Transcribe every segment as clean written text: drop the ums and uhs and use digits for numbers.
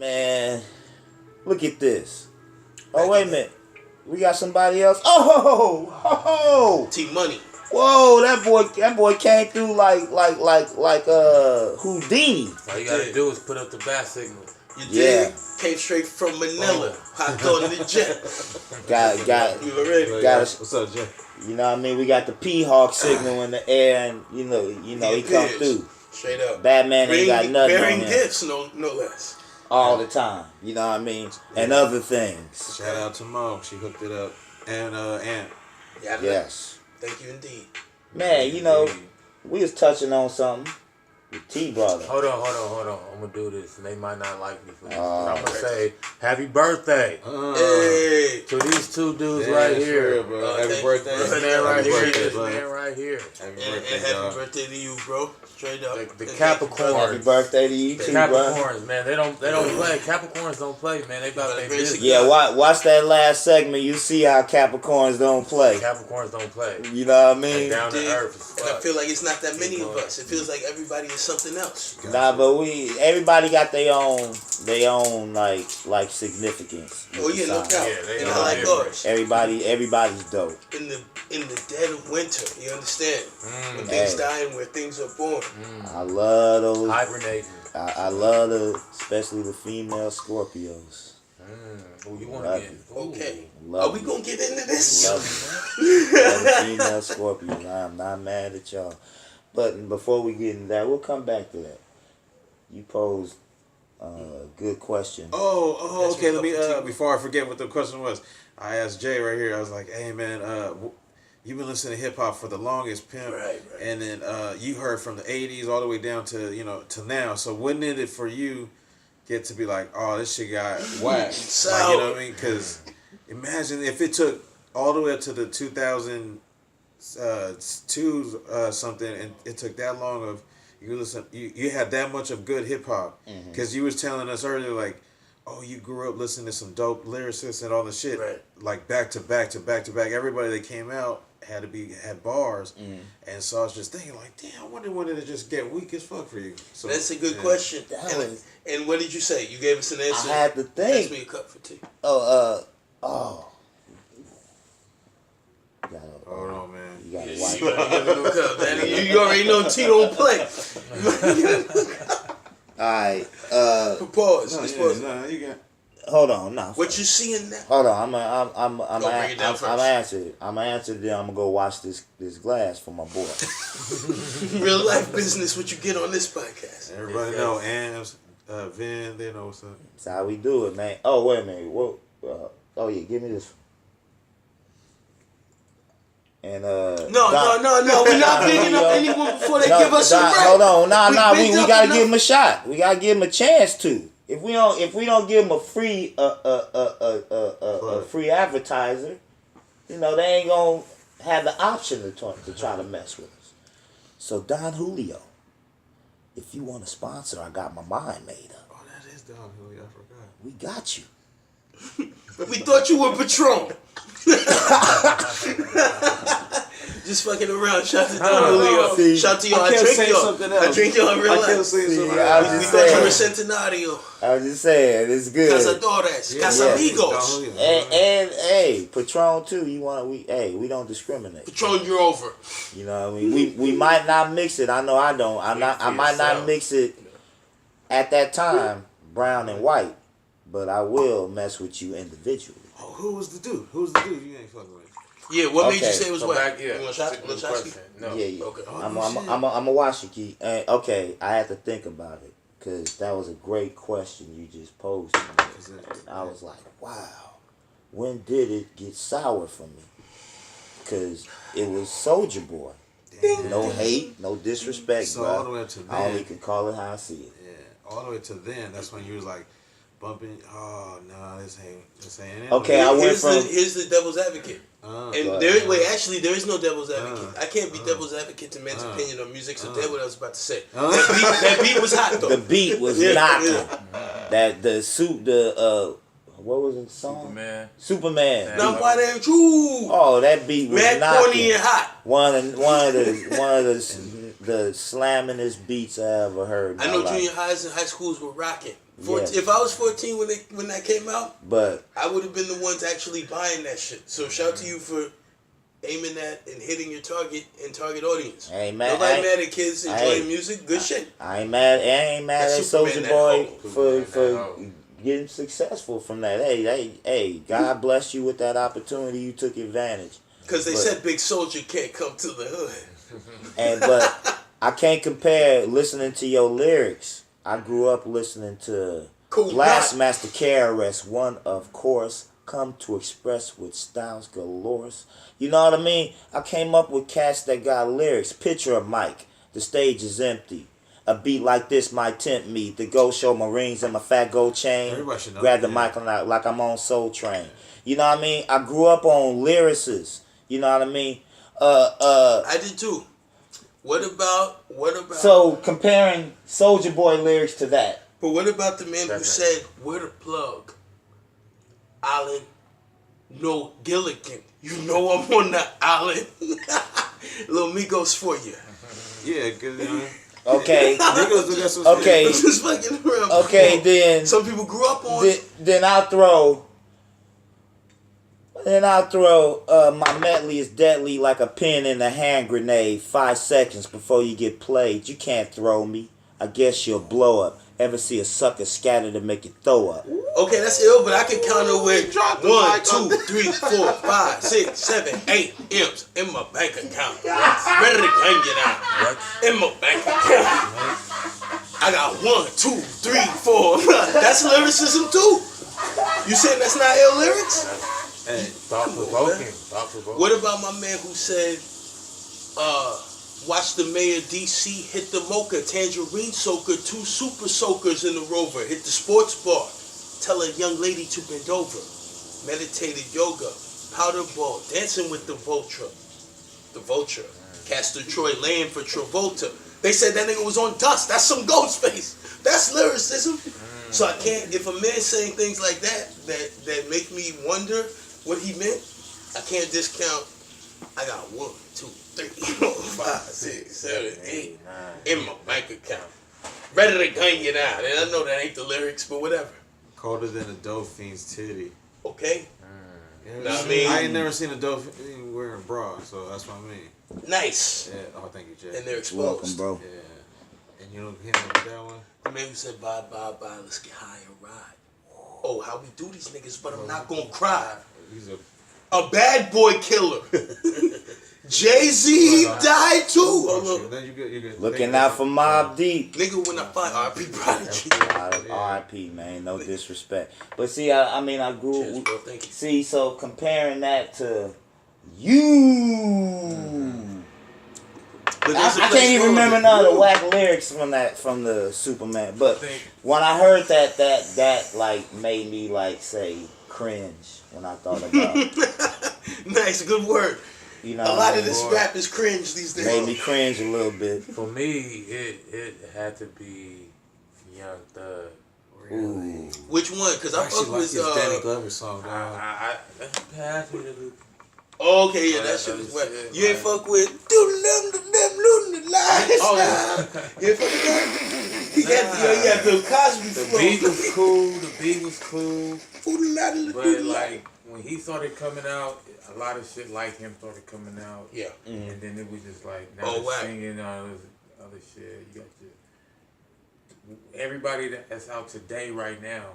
Man, look at this. Oh, wait a minute. We got somebody else. Oh, T-Money. Whoa, that boy came through like Houdini. All you gotta do is put up the bat signal. You dig? Came straight from Manila. Hopped on the jet. Got you already What's up, Jay? You know what I mean? We got the P-Hawk signal in the air, and you know he come through. Straight up. Batman ain't got nothing on him. Bearing gifts, no less. All the time, you know what I mean? And other things. Shout out to Mo, she hooked it up. And Yes. Thank you indeed. Man, you know, we was touching on something with T brother. Hold on. I'm gonna do this, and they might not like me for this. I'm gonna say happy birthday hey. to these two dudes right here. Real, bro. Happy birthday. This man right here. This man right here. Happy birthday to you, bro. Straight up. The Capricorns. Happy birthday to you, The T Capricorns, man. They don't play. Capricorns don't play, man. They about their business. Yeah, watch that last segment. You see how Capricorns don't play. Capricorns don't play. You know what I mean? Down to earth. And I feel like it's not that many of us. It feels like everybody is something else. Nah, but everybody got their own like significance. Oh yeah, no doubt. Yeah, and I like ours. Everybody's dope. In the dead of winter, you understand? When things die and where things are born. I love those. Hibernating. I love especially the female Scorpios. Oh, you want to get okay? Are we gonna get into this? Love the female Scorpios. I am not mad at y'all. But before we get into that, we'll come back to that. You posed a good question. Oh, okay. Let me before I forget what the question was. I asked Jay right here. I was like, "Hey, man, you've been listening to hip hop for the longest, pimp, right. And then you heard from the '80s all the way down to to now. So when did it for you get to be like, oh, this shit got whacked? Like, you know what I mean? Because imagine if it took all the way up to the 2002 something, and it took that long of you had that much of good hip hop. Because you was telling us earlier, like, oh, you grew up listening to some dope lyricists and all the shit, right. Like back to back to back to back. Everybody that came out had bars, and so I was just thinking, like, damn, I wonder when did it just get weak as fuck for you? So that's a good question. And what did you say? You gave us an answer. I had to think. Pass me a cup for tea. Hold on, man. You gotta watch. You gotta give him a cup, man. You already know T don't play. Alright, Pause. No, you got. Hold on, nah. What you seeing now? Hold on, I'm bring it down first. answer it. I'm gonna answer it. Then I'm gonna go wash this glass for my boy. Real life business. What you get on this podcast? Everybody know Ams, Vin. They know what's up. That's how we do it, man. Oh wait a minute. Whoa. Oh yeah, give me this. And No. We're not picking up anyone before they give us some rap. Hold on, we gotta give him a shot. We gotta give him a chance to. If we don't give him a free free advertiser, they ain't gonna have the option to try to mess with us. So Don Julio, if you want a sponsor, I got my mind made up. Oh, that is Don Julio. I forgot. We got you. We thought you were Patron. Just fucking around. Shout to Don Julio. Shout to y'all. I drink y'all in real life. We thought you were Centenario. I was just saying, it's good. Cazadores, Casamigos. And hey, Patron too. We don't discriminate. Patron, you're over. You know what I mean? We might not mix it. I know I don't. I might not mix it at that time, brown and white, but I will mess with you individually. Oh, who was the dude? You ain't fucking with. Yeah, what made you say it was whack? Yeah. You want a shot? No. Yeah. Okay. I'm a wash you, Key. Okay, I had to think about it because that was a great question you just posed to me. I was like, wow, when did it get sour for me? Because it was Soulja Boy. No hate, no disrespect, so bro. all the way to then, I only can call it how I see it. Yeah, all the way to then. That's when you was like bumping. Oh no, this ain't it. Okay, here's the devil's advocate. There is no devil's advocate. I can't be devil's advocate to man's opinion on music, so that's what I was about to say. That beat was hot though. The beat was knocking. What was the song? Superman. Now why didn't you? Oh, that beat was mad knocking. corny and hot. One of the slammingest beats I ever heard. I know junior highs and high schools were rocking. Yes. If I was 14 when that came out, But I would have been the ones actually buying that shit. So shout out to you for aiming at and hitting your target audience. I ain't mad. Nobody mad at kids enjoying music. Good shit. I ain't mad. I ain't mad That at Superman Soulja that Boy hoe. for getting successful from that. Hey, God bless you with that opportunity. You took advantage. Because they said Big Soldier can't come to the hood. But I can't compare listening to your lyrics. I grew up listening to Cool Blastmaster KRS One, of course. Come to express with styles galore. You know what I mean? I came up with cats that got lyrics. Picture a mic. The stage is empty. A beat like this might tempt me to go show my rings and my fat gold chain. Everybody should know Grab the that. mic like I'm on Soul Train. You know what I mean? I grew up on lyricists. You know what I mean? I did too. What about So comparing Soulja Boy lyrics to that. But what about the man who said, "Where the plug? Island, no Gilligan. You know I'm on the island." Little Migos for you. Yeah, because Okay. niggas do that's what's Okay. This is fucking around. Okay, then Some people grew up on. then I'll throw my medley is deadly like a pin in a hand grenade. 5 seconds before you get played. You can't throw me. I guess you'll blow up. Ever see a sucker scatter to make you throw up? Okay, that's ill, but I can counter with 1, 2, 3, 4, 5, 6, 7, 8 M's in my bank account. Ready to gun you down. In my bank account. I got 1, 2, 3, 4. That's lyricism too. You saying that's not ill lyrics? Hey, Thought-provoking. What about my man who said, watch the mayor DC hit the mocha, tangerine soaker, 2 super soakers in the Rover, hit the sports bar, tell a young lady to bend over, meditated yoga, powder ball, dancing with the vulture, Castor Troy laying for Travolta. They said that nigga was on dust. That's some Ghostface. That's lyricism. So I can't, if a man's saying things like that make me wonder what he meant, I can't discount. I got 1, 2, 3, 4, 5, 6, 7, 8 in my bank account. Ready to gun you down. And I know that ain't the lyrics, but whatever. colder than a dolphin's titty. Okay. You know what I mean? I ain't never seen a dolphin wearing a bra, so that's what I mean. Nice. Yeah. Oh, thank you, Jay. And they're exposed. Welcome, bro. Yeah. And you know hit me with that one? The man who said, bye, bye, bye, let's get high and ride. Oh, how we do these niggas, but I'm not gonna cry. He's A bad boy killer. Jay-Z died too. Hold No, you good. Looking out for Mobb Deep. Nigga, when I find R.P. Prodigy. R.I.P. man, no disrespect. But see, I grew. Cheers, bro. Thank you. See, so comparing that to you. But I can't even remember none of the whack lyrics from the Superman. But when I heard that like made me like say cringe when I thought about it. Nice, good word. You know, a lot of this rap is cringe these days. Made me cringe a little bit. For me, it had to be Young Thug. Ooh. Which one? Because I fuck with Danny Glover song. I pass me the Oh, okay, yeah, that shit was wet. You ain't fuck with them lies. Oh, yeah. You ain't fuck with that? He got Bill Cosby The flow. beat was cool. But like when he started coming out, a lot of shit like him started coming out. Yeah. And then it was just like now wow. singing all this other shit. You got everybody that's out today right now.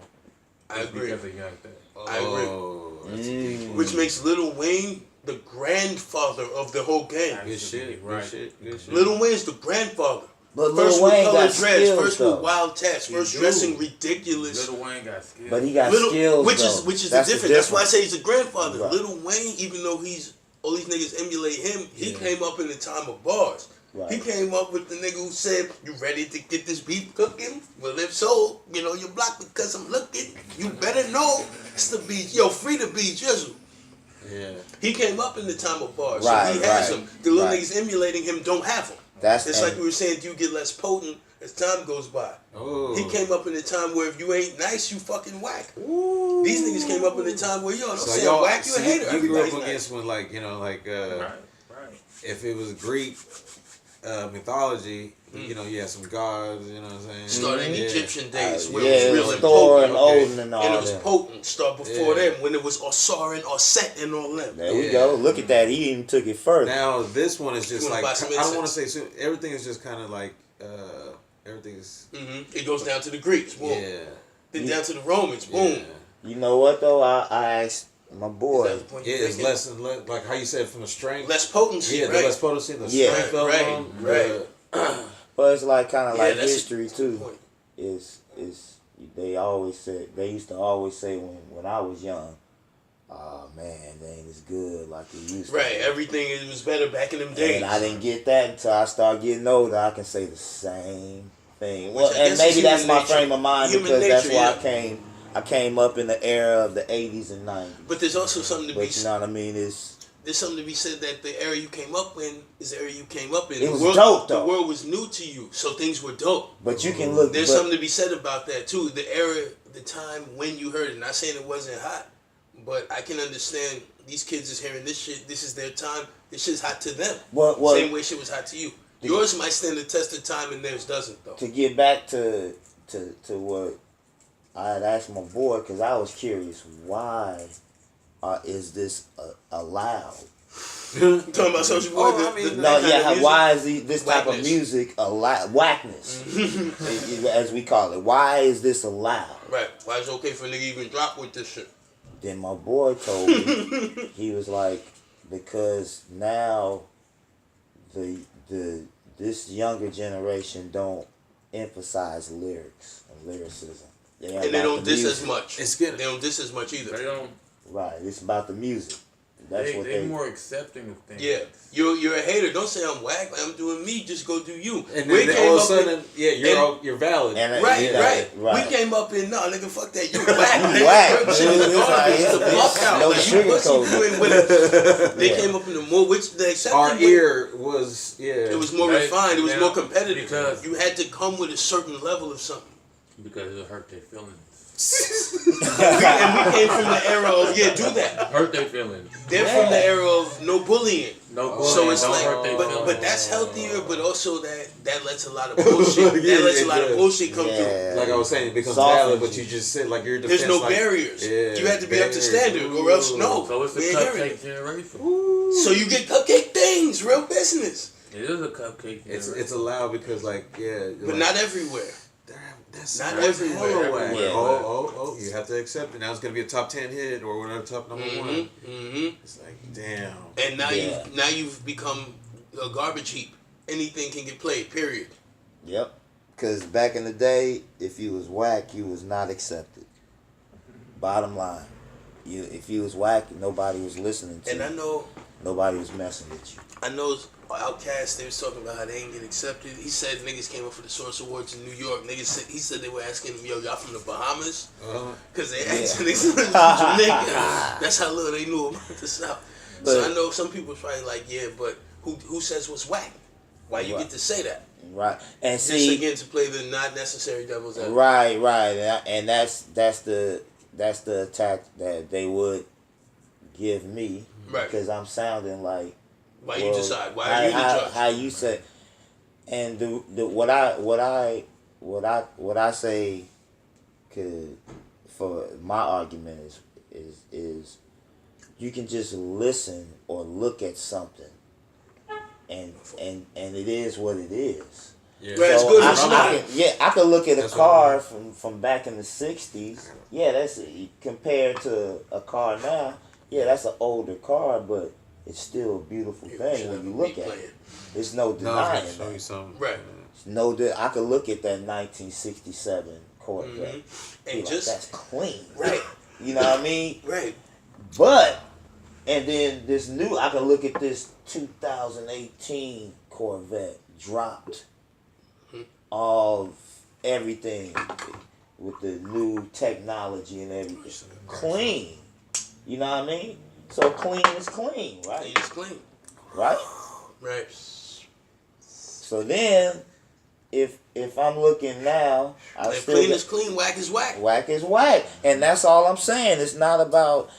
I agree. Because of Young Thug. I agree. Which makes Lil Wayne the grandfather of the whole game. Good shit. Right. Good shit. Lil Wayne's the grandfather. But First Lil with Wayne colored got dreads, skills, first though. with wild tats, first dressing ridiculous. Lil Wayne got skills. But he got skills, which though. is That's the difference. That's why I say he's a grandfather. Right. Lil Wayne, even though all these niggas emulate him, he came up in the time of bars. Right. He came up with the nigga who said, "You ready to get this beef cooking? Well, if so, you're blocked because I'm looking. You better know it's the beat. Yo, free the beat, Jizzle." Yeah. He came up in the time of bars, Right, so he has right, them. The little right. niggas emulating him don't have them. It's like we were saying, do you get less potent as time goes by? Oh. He came up in a time where if you ain't nice, you fucking whack. Ooh. These niggas came up in a time where, don't say I'm whack, you a hater. You grew up Everybody's against nice. when, right. if it was Greek mythology, You know, you had some gods. You know what I'm saying? Started in Egyptian days where it it was was real Thor and and potent. Odin and all And it was that. potent. Start before them when it was Osiris or Set and all them. There we go. Look at that. He even took it further. Now this one is just You wanna like buy some I don't want to incense? say everything is just kind of like everything is It goes down to the Greeks. Boom. yeah. Then down to the Romans. Boom. Yeah. You know what though? I asked my Is boy. that the point Yeah, you're it's making? less and less, like how you said from the strength. Less potency. Yeah, right? the less potency, the Yeah. strength of Right, them. right. But it's like kind of Yeah, like that's history a too. point. Is they used to always say when I was young, oh man, they ain't as good like it used to. Right. be. Everything was better back in them days. And I didn't get that until I started getting older. I can say the same thing. Well, Which I and guess maybe is that's human my nature. frame of mind Human because that's nature, why I came up in the era of the 80s and 90s. But there's also something to be But you know what I mean? there's something to be said that the era you came up in is the era you came up in. It The was world, dope, though. The world was new to you, so things were dope. But you can look. There's but, something to be said about that too. The era, the time when you heard it. Not saying it wasn't hot, but I can understand these kids is hearing this shit. This is their time. This shit's hot to them. Well, Same way shit was hot to you. Yours might stand the test of time and theirs doesn't though. to get back to what I had asked my boy, because I was curious, why is this allowed? You talking about social boy? Oh, I mean, No, that kind of why is this type of Whackness. music allowed? Whackness, as we call it. Why is this allowed? Right. Why is it okay for a nigga even drop with this shit? Then my boy told me, he was like, because now this younger generation don't emphasize lyrics and lyricism. And they don't diss as much. It's good. They don't diss as much either. They don't. Right, it's about the music. That's what They they. more accepting of things. Yeah, you're a hater. Don't say I'm whack. I'm doing me. Just go do you. And We then came all of a up sudden, and- you're valid. And Right, you know, right. right. We came up in nigga, fuck that. You whack. Nigga. Whack, Your shit is dude. It's garbage. like, The fuck out. no Like, you pussy, sugarcoating. you ain't with it. They Yeah. came up in the more, which they accepted. Our with. ear was It was more Right. refined. It was Now, more competitive. because- You had to come with a certain level of something. Because it'll hurt their feelings. And we came from the era of do that. Hurt their feelings. They're from the era of no bullying. No bullying. So it's don't like, hurt their but feelings. that's healthier. But also that lets a lot of bullshit. Yeah, that lets a it lot of does. bullshit come Yeah. through. like I was saying, it becomes Softens valid, but you. you just said like your There's defense. no like, barriers. Yeah, You have to be up to barriers. standard, or else no. So it's a we ain't hearing cupcake it. generation. So you get cupcake things, real business, It is a cupcake generation. It's allowed because but not everywhere. That's not that's everywhere. hella whack. Yeah. Oh, you have to accept it. Now it's gonna be a top 10 hit or whatever, top number one. Mm-hmm. It's like damn. And now Yeah. you've become a garbage heap. Anything can get played. Period. Yep. Because back in the day, if you was whack, you was not accepted. Bottom line, if you was whack, nobody was listening to And I you. know Nobody was messing with you. Outkast, they was talking about how they didn't get accepted. He said niggas came up for the Source Awards in New York. He said they were asking him, yo, y'all from the Bahamas? Because they asked niggas from Jamaica. That's how little they knew about the South. So I know some people probably like, yeah, but who says what's whack? Why you get to say that? Right. And Just see, again to play the not necessary devil's advocate. right. And that's the attack that they would give me. Right. Because I'm sounding like, Why you decide? Why are you the judge? how you say, and what I say could, for my argument is you can just listen or look at something and it is what it is. Yeah. Right, it's good. I could look at That's a car from back in the 60s. Yeah, that's compared to a car now. Yeah, that's an older car, but it's still a beautiful thing when you look at it. There's no No, I was denying gonna show you that. something. Right. I could look at that 1967 Corvette And be like, just that's clean. right, You know what I mean? right. But and then this new, I can look at this 2018 Corvette dropped all everything with the new technology and everything. Clean. You know what I mean? So clean is clean, right? Clean is clean. Right? Right. So then if I'm looking now, I If still clean got- is clean, whack is whack. whack is whack. And that's all I'm saying. It's not about